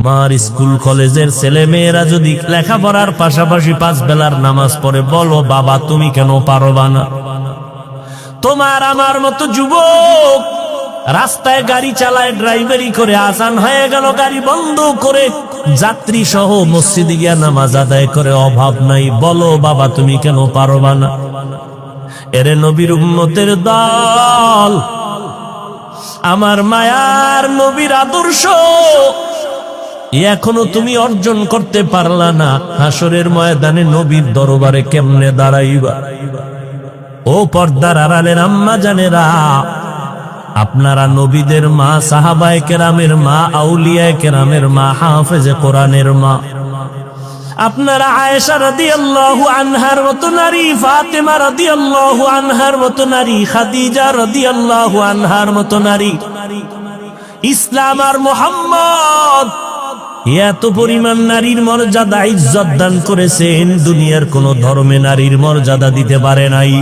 তোমার স্কুল কলেজের ছেলে মেয়েরা যদি লেখাপড়ার পাশাপাশি 5 বেলার নামাজ পড়ে, বলো বাবা তুমি কেন পারবা না? তোমার আমার মতো যুবক রাস্তায় গাড়ি চালায়, ড্রাইভারি করে, আজান হয়ে গেল গাড়ি বন্ধ করে যাত্রী সহ মসজিদে গিয়া নামাজ আদায় করে, অভাব নাই, বলো বাবা তুমি কেন পারবা না? এরে নবীর উম্মতের দল, আমার মায়ার নবীর আদর্শ এখনো তুমি অর্জন করতে পারলা না। হাসরের ময়দানে নবীর দরবারে কেমনে দাঁড়াইবা? ও পর্দার আড়ালের আম্মা জানেরা, আপনারা নবীদের মা, সাহাবায়ে কেরামের মা, আউলিয়ায়ে কেরামের মা, হাফেজে কোরআনের মা, আপনারা আয়েশা রাদিয়াল্লাহু আনহার মতো নারী, ফাতেমা রাদিয়াল্লাহু আনহার মতো নারী, খাদিজা রাদিয়াল্লাহু আনহার মতো নারী, ইসলাম আর মুহাম্মদ এত পরিমাণ নারীর মর্যাদা ইজ্জত দান করেছেন, দুনিয়ার কোন ধর্মে নারীর মর্যাদা দিতে পারে নাই।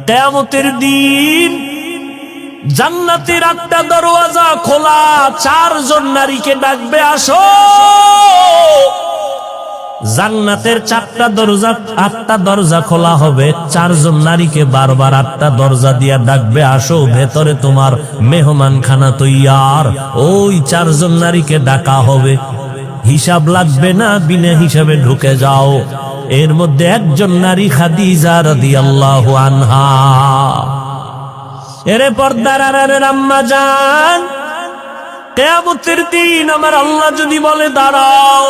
কিয়ামতের দিন জান্নাতের 8টা দরওয়াজা খোলা, 4 জন নারীকে ডাকবে, আসো। জান্নাতের 4টা দরজা, 8টা দরজা খোলা হবে, 4 জন নারীকে বারবার 8টা দরজা দিয়া ডাকবে, আসো ভেতরে তোমার মেহমানখানা তৈয়ার। ওই 4 জন নারীকে ডাকা হবে, হিসাব লাগবে না, বিনা হিসাবে ঢুকে যাও। এর মধ্যে একজন নারী খাদিজা রাদিয়াল্লাহু আনহা। এরে পর্দার আড়ালের আম্মা জান, কিয়ামতের দিন আমার আল্লাহ যদি বলে দাঁড়াও,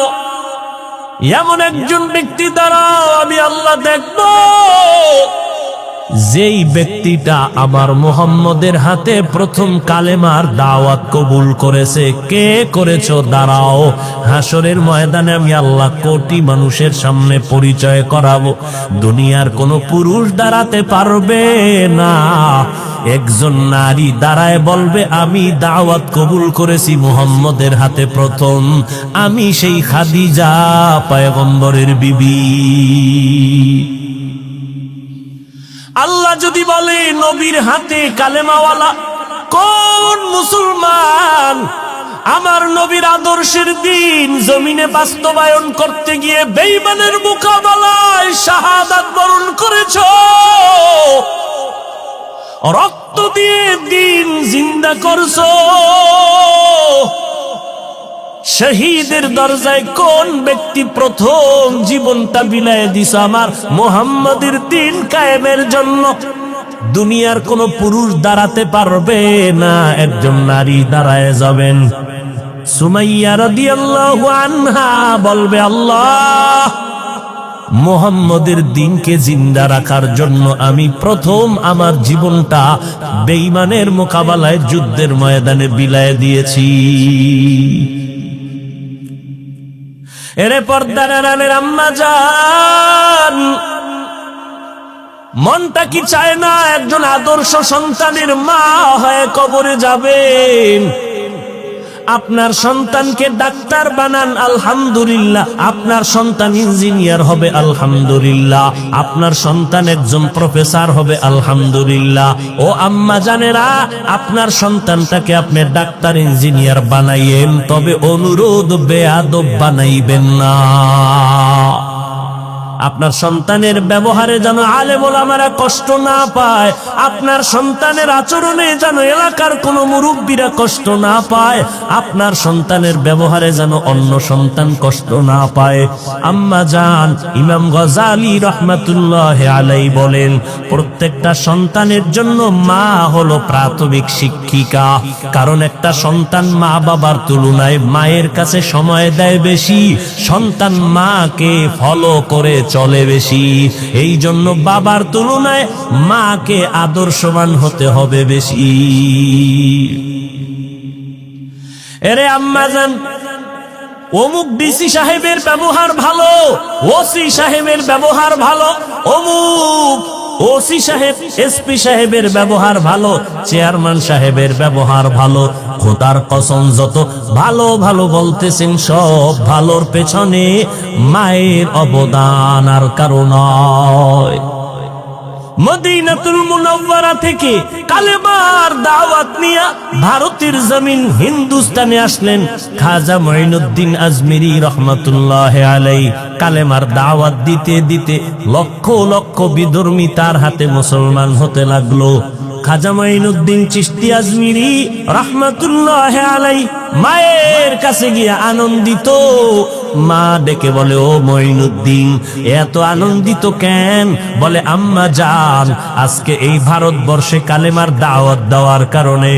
এমন একজন ব্যক্তি দাঁড়াও, আমি আল্লাহ দেখব যেই ব্যক্তিটা আমার মুহাম্মদের হাতে প্রথম কালেমার দাওয়াত কবুল করেছে। কে করেছো? দাঁড়াও। হাসরের ময়দানে আমি আল্লাহ কোটি মানুষের সামনে পরিচয় করাবো, দুনিয়ার কোনো পুরুষ দাঁড়াতে পারবে না। একজন নারী দাঁড়ায় বলবে, আমি দাওয়াত কবুল করেছি মুহাম্মদের হাতে প্রথম, আমি সেই খাদিজা পয়গম্বরের বিবি। আল্লাহ যদি বলে নবীর হাতে কালেমাওয়ালা কোন মুসলমান আমার নবীর আদর্শের দিন জমিনে বাস্তবায়ন করতে গিয়ে বেঈমানের মোকাবেলায় শাহাদাত বরণ করেছ, রক্ত দিয়ে দিন জিন্দা করছো, শহীদের দরজায় কোন ব্যক্তি প্রথম জীবনটা বিলায় দিছ আমার মুহাম্মাদের দিন কায়েমের জন্য? দুনিয়ার কোন পুরুষ দাঁড়াতে পারবে না, একজন নারী দাঁড়ায় যাবেন। সুমাইয়া রাদিয়াল্লাহু আনহা বলবে, আল্লাহ মুহাম্মাদের দিনকে জিন্দা রাখার জন্য আমি প্রথম আমার জীবনটা বেঈমানের মোকাবেলায় যুদ্ধের ময়দানে বিলায় দিয়েছি। এরে পর্দার আড়ালের আম্মা জান, মনটা কি চায় না একজন আদর্শ সন্তানের মা হয়ে কবরে যাবেন? আপনার সন্তানকে ডাক্তার বানান, আলহামদুলিল্লাহ। আপনার সন্তান ইঞ্জিনিয়ার হবে, আলহামদুলিল্লাহ। আপনার সন্তান একজন প্রফেসর হবে, আলহামদুলিল্লাহ। ও আম্মা জানেরা, আপনার সন্তানটাকে আপনি ডাক্তার ইঞ্জিনিয়ার বানাইয়েন, তবে অনুরোধ বেয়াদব বানাইবেন না। আপনার সন্তানের ব্যবহারে যেন আলেম ওলামারা কষ্ট না পায়, আপনার সন্তানের আচরণে যেন এলাকার কোনো মুরব্বীরা কষ্ট না পায়, আপনার সন্তানের ব্যবহারে যেন অন্য সন্তান কষ্ট না পায়। আম্মা জান ইমাম গজালি রাহমাতুল্লাহি আলাইহি বলেন, প্রত্যেকটা সন্তানের জন্য মা হলো প্রাথমিক শিক্ষিকা। কারণ একটা সন্তান মা বাবার তুলনায় মায়ের কাছে সময় দেয় বেশি, সন্তান মাকে ফলো করে চলে বেশি। এই জন্য বাবার তুলনায় মাকে আদর্শবান হতে হবে বেশি। এরে আম্মাজান, অমুক ডিসি সাহেবের ব্যবহার ভালো, ওসি সাহেবের ব্যবহার ভালো, অমুক ওসি সাহেব এসপি সাহেবের ব্যবহার ভালো, চেয়ারম্যান সাহেবের ব্যবহার ভালো। খোদার কসম, যত ভালো ভালো বলতেছেন সব ভালোর পেছনে মায়ের অবদান আর কারণ নয়। মদিনাতুল মুনাওয়ারা থেকে কালেমার দাওয়াত নিয়ে ভারতের জমিন হিন্দুস্তানে আসলেন খাজা মঈনুদ্দিন আজমিরি রহমাতুল্লাহ আলাইহি। কালেমার দাওয়াত দিতে দিতে লক্ষ লক্ষ বিধর্মী তার হাতে মুসলমান হতে লাগলো। খাজা মঈনুদ্দিন চিশতি আজমিরি রহমাতুল্লাহ আলাইহি মায়ের কাছে গিয়ে আনন্দিত। মা ডেকে বলে, ও মঈনুদ্দিন, এত আনন্দিত কেন? বলে, আম্মা জান, আজকে এই ভারতবর্ষে কালেমার দাওয়াত দেওয়ার কারণে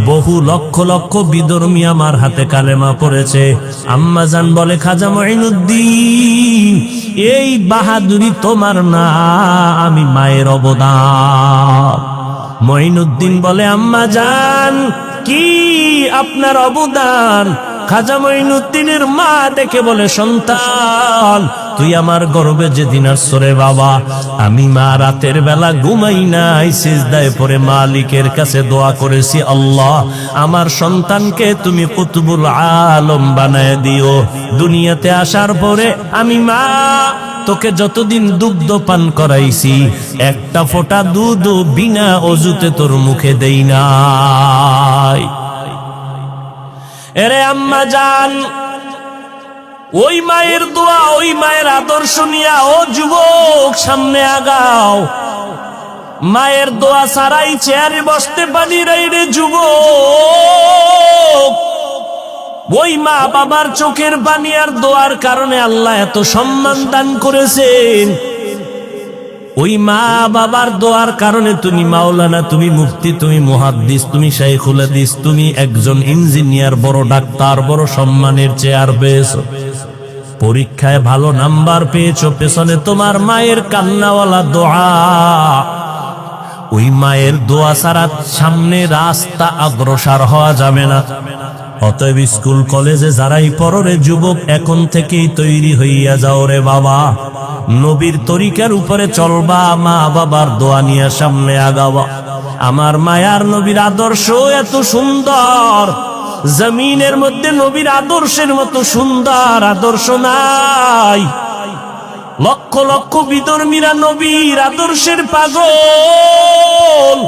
বহু লক্ষ লক্ষ বিধর্মী আমার হাতে কালেমা পড়েছে। আম্মা জান বলে, খাজা মঈনুদ্দিন, এই বাহাদুরি তোমার না, আমি মায়ের অবদান। মঈনুদ্দিন বলে, আম্মা জান, কি আপনার অবদান? খাজা মঈনুদ্দিনের মা ডেকে বলে, সন্তান, তুই আমার গর্বে যেদিন আসরে বাবা, আমি মা রাতের বেলা ঘুমাই নাই, সিজদায় পড়ে মালিকের কাছে দোয়া করেছি, আল্লাহ আমার সন্তানকে তুমি কুতুবুল আলম বানায় দিও। দুনিয়াতে আসার পরে আমি মা তোকে যতদিন দুগ্ধ পান করাইছি, একটা ফোঁটা দুধ বিনা অজুতে তোর মুখে দেই নাই। এরে আম্মা জান, ওই মায়ের দোয়া, ওই মায়ের আদর্শ নিয়া ও যুবক সামনে আগাও। মায়ের দোয়া ছাড়াই চেয়ারে বসতে পারি রে যুবক। ওই মা বাবার চোখের পানি আর দোয়ার কারণে আল্লাহ এত সম্মান দান করেছেন। ওই মা বাবার দোয়ার কারণে তুমি মাওলানা, তুমি মুফতি, তুমি মুহাদ্দিস, তুমি শাইখুল হাদিস, তুমি একজন ইঞ্জিনিয়ার, বড় ডাক্তার, বড় সম্মানের চেয়ার পেয়েছো। পরীক্ষায় ভালো নাম্বার পেয়েছো, পেছনে তোমার মায়ের কান্নাওয়ালা দোয়া। ওই মায়ের দোয়া ছাড়া সামনে রাস্তা অগ্রসর হওয়া যাবে না। অতএব স্কুল কলেজে যারাই পড়ো রে যুবক, এখন থেকেই তৈরি হইয়া যাও রে বাবা। নবীর তরিকার উপরে চলবা, মা বাবার দোয়া নিয়ে সামনে আগাবা। আমার মায়ার নবীর আদর্শ এত সুন্দর, জমিনের মধ্যে নবীর আদর্শের মতো সুন্দর আদর্শ নাই। লক্ষ লক্ষ বিধর্মীরা নবীর আদর্শের পাগল।